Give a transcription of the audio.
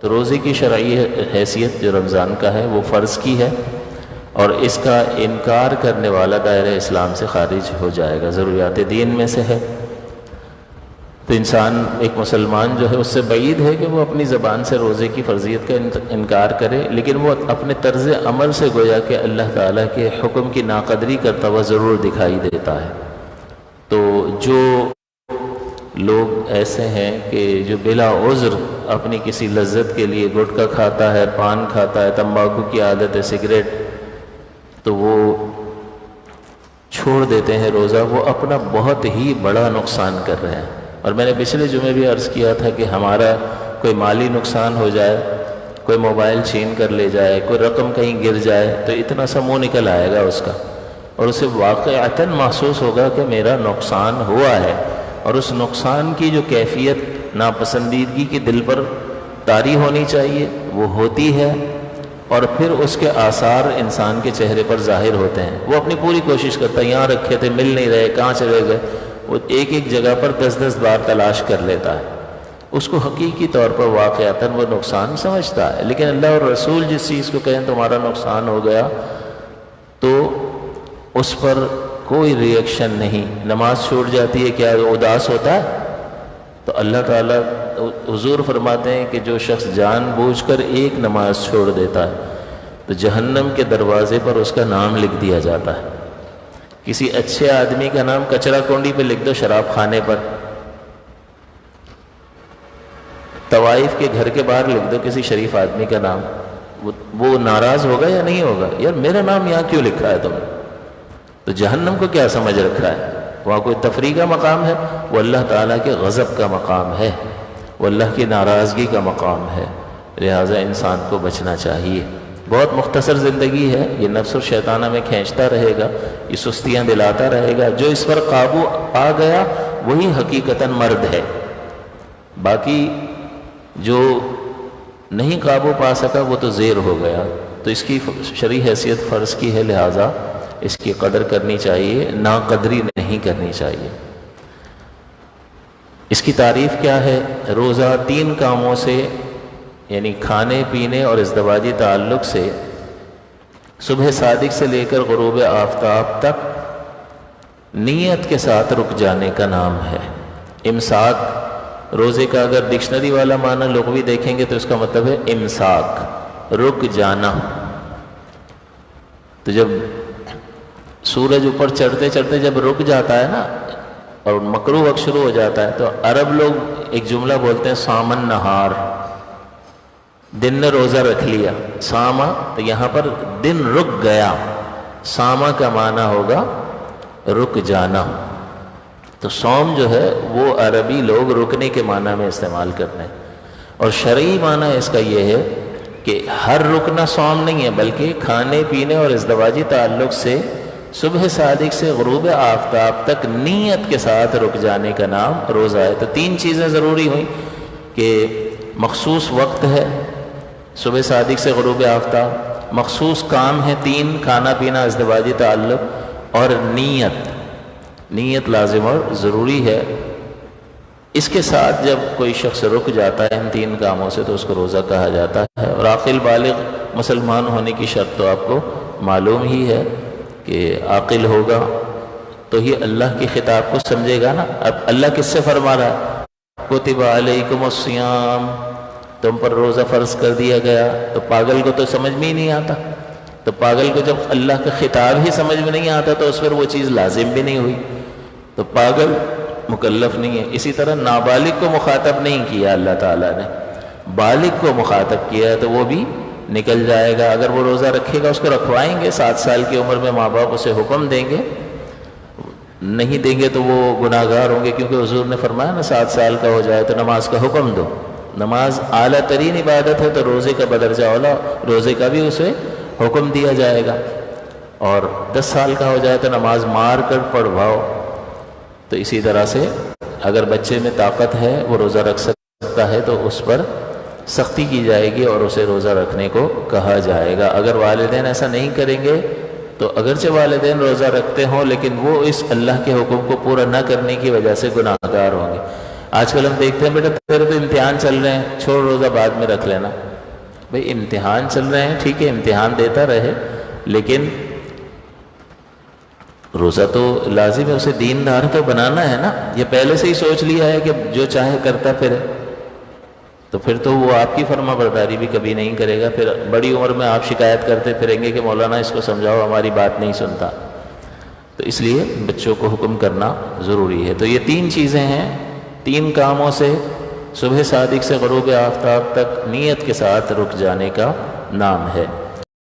تو روزے کی شرعی حیثیت جو رمضان کا ہے وہ فرض کی ہے، اور اس کا انکار کرنے والا دائرہ اسلام سے خارج ہو جائے گا، ضروریات دین میں سے ہے۔ تو انسان ایک مسلمان جو ہے اس سے بعید ہے کہ وہ اپنی زبان سے روزے کی فرضیت کا انکار کرے، لیکن وہ اپنے طرز عمل سے گویا کہ اللہ تعالیٰ کے حکم کی ناقدری کرتا ہوا ضرور دکھائی دیتا ہے۔ تو جو لوگ ایسے ہیں کہ جو بلا عذر اپنی کسی لذت کے لیے گٹکا کھاتا ہے، پان کھاتا ہے، تمباکو کی عادت ہے، سگریٹ، تو وہ چھوڑ دیتے ہیں روزہ، وہ اپنا بہت ہی بڑا نقصان کر رہے ہیں۔ اور میں نے پچھلے جمعے بھی عرض کیا تھا کہ ہمارا کوئی مالی نقصان ہو جائے، کوئی موبائل چھین کر لے جائے، کوئی رقم کہیں گر جائے، تو اتنا سا منہ نکل آئے گا اس کا، اور اسے واقعتاً محسوس ہوگا کہ میرا نقصان ہوا ہے، اور اس نقصان کی جو کیفیت ناپسندیدگی کی دل پر طاری ہونی چاہیے وہ ہوتی ہے، اور پھر اس کے آثار انسان کے چہرے پر ظاہر ہوتے ہیں۔ وہ اپنی پوری کوشش کرتا ہے، یہاں رکھے تھے مل نہیں رہے، کہاں چلے گئے، وہ ایک ایک جگہ پر 10 بار تلاش کر لیتا ہے، اس کو حقیقی طور پر واقعتاً وہ نقصان سمجھتا ہے۔ لیکن اللہ اور رسول جس چیز کو کہیں تمہارا نقصان ہو گیا تو اس پر کوئی ری ایکشن نہیں، نماز چھوٹ جاتی ہے، کیا اداس ہوتا ہے؟ تو اللہ تعالیٰ حضور فرماتے ہیں کہ جو شخص جان بوجھ کر ایک نماز چھوڑ دیتا ہے تو جہنم کے دروازے پر اس کا نام لکھ دیا جاتا ہے۔ کسی اچھے آدمی کا نام کچرا کنڈی پہ لکھ دو، شراب خانے پر، طوائف کے گھر کے باہر لکھ دو کسی شریف آدمی کا نام، وہ ناراض ہوگا یا نہیں ہوگا؟ یار میرا نام یہاں کیوں لکھا ہے تم نے؟ تو جہنم کو کیا سمجھ رکھا ہے؟ وہاں کوئی تفریح کا مقام ہے؟ وہ اللہ تعالیٰ کے غضب کا مقام ہے، وہ اللہ کی ناراضگی کا مقام ہے۔ لہٰذا انسان کو بچنا چاہیے۔ بہت مختصر زندگی ہے، یہ نفس اور شیطان ہمیں کھینچتا رہے گا، یہ سستیاں دلاتا رہے گا۔ جو اس پر قابو آ گیا وہی حقیقتاً مرد ہے، باقی جو نہیں قابو پا سکا وہ تو زیر ہو گیا۔ تو اس کی شرعی حیثیت فرض کی ہے، لہٰذا اس کی قدر کرنی چاہیے، ناقدری نہیں کرنی چاہیے۔ اس کی تعریف کیا ہے؟ روزہ 3 کاموں سے، یعنی کھانے پینے اور ازدواجی تعلق سے، صبح صادق سے لے کر غروب آفتاب تک نیت کے ساتھ رک جانے کا نام ہے۔ امساک، روزے کا اگر ڈکشنری والا معنی لغوی دیکھیں گے تو اس کا مطلب ہے امساک، رک جانا۔ تو جب سورج اوپر چڑھتے چڑھتے جب رک جاتا ہے نا اور مکروہ وقت شروع ہو جاتا ہے تو عرب لوگ ایک جملہ بولتے ہیں سامن نہار، دن نے روزہ رکھ لیا۔ ساما تو یہاں پر دن رک گیا، ساما کا معنی ہوگا رک جانا۔ تو صوم جو ہے وہ عربی لوگ رکنے کے معنی میں استعمال کرتے ہیں، اور شرعی معنی اس کا یہ ہے کہ ہر رکنا صوم نہیں ہے، بلکہ کھانے پینے اور ازدواجی تعلق سے صبح صادق سے غروب آفتاب تک نیت کے ساتھ رک جانے کا نام روزہ ہے۔ تو 3 چیزیں ضروری ہوئیں کہ مخصوص وقت ہے صبح صادق سے غروب آفتاب، مخصوص کام ہے 3، کھانا پینا، ازدواجی تعلق، اور نیت لازم اور ضروری ہے۔ اس کے ساتھ جب کوئی شخص رک جاتا ہے ان 3 کاموں سے تو اس کو روزہ کہا جاتا ہے۔ اور عاقل بالغ مسلمان ہونے کی شرط تو آپ کو معلوم ہی ہے کہ عاقل ہوگا تو ہی اللہ کی خطاب کو سمجھے گا نا۔ اب اللہ کس سے فرما رہا ہے؟ کتب علیکم الصیام، تم پر روزہ فرض کر دیا گیا۔ تو پاگل کو تو سمجھ میں ہی نہیں آتا، تو پاگل کو جب اللہ کا خطاب ہی سمجھ میں نہیں آتا تو اس پر وہ چیز لازم بھی نہیں ہوئی، تو پاگل مکلف نہیں ہے۔ اسی طرح نابالغ کو مخاطب نہیں کیا اللہ تعالیٰ نے، بالغ کو مخاطب کیا ہے، تو وہ بھی نکل جائے گا۔ اگر وہ روزہ رکھے گا اس کو رکھوائیں گے، 7 سال کی عمر میں ماں باپ اسے حکم دیں گے، نہیں دیں گے تو وہ گناہ گار ہوں گے، کیونکہ حضور نے فرمایا نا 7 سال کا ہو جائے تو نماز کا حکم دو۔ نماز اعلیٰ ترین عبادت ہے، تو روزے کا بدرجہ اولا روزے کا بھی اسے حکم دیا جائے گا۔ اور 10 سال کا ہو جائے تو نماز مار کر پڑھواؤ۔ تو اسی طرح سے اگر بچے میں طاقت ہے وہ روزہ رکھ سکتا ہے تو اس پر سختی کی جائے گی اور اسے روزہ رکھنے کو کہا جائے گا۔ اگر والدین ایسا نہیں کریں گے تو اگرچہ والدین روزہ رکھتے ہوں لیکن وہ اس اللہ کے حکم کو پورا نہ کرنے کی وجہ سے گناہ گار ہوں گے۔ آج کل ہم دیکھتے ہیں بیٹا تیرے تو امتحان چل رہے ہیں، چھوڑ روزہ بعد میں رکھ لینا. بھئی امتحان چل رہے ہیں ٹھیک ہے، امتحان دیتا رہے، لیکن روزہ تو لازم ہے، اسے دیندار تو بنانا ہے نا. یہ پہلے سے ہی سوچ لیا ہے کہ جو چاہے کرتا پھرے، تو پھر تو وہ آپ کی فرما برداری بھی کبھی نہیں کرے گا. پھر بڑی عمر میں آپ شکایت کرتے پھریں گے کہ مولانا اس کو سمجھاؤ، ہماری بات نہیں سنتا. تو اس لیے بچوں کو حکم کرنا ضروری ہے. تو یہ 3 چیزیں ہیں، 3 کاموں سے صبح صادق سے غروب آفتاب تک نیت کے ساتھ رک جانے کا نام ہے.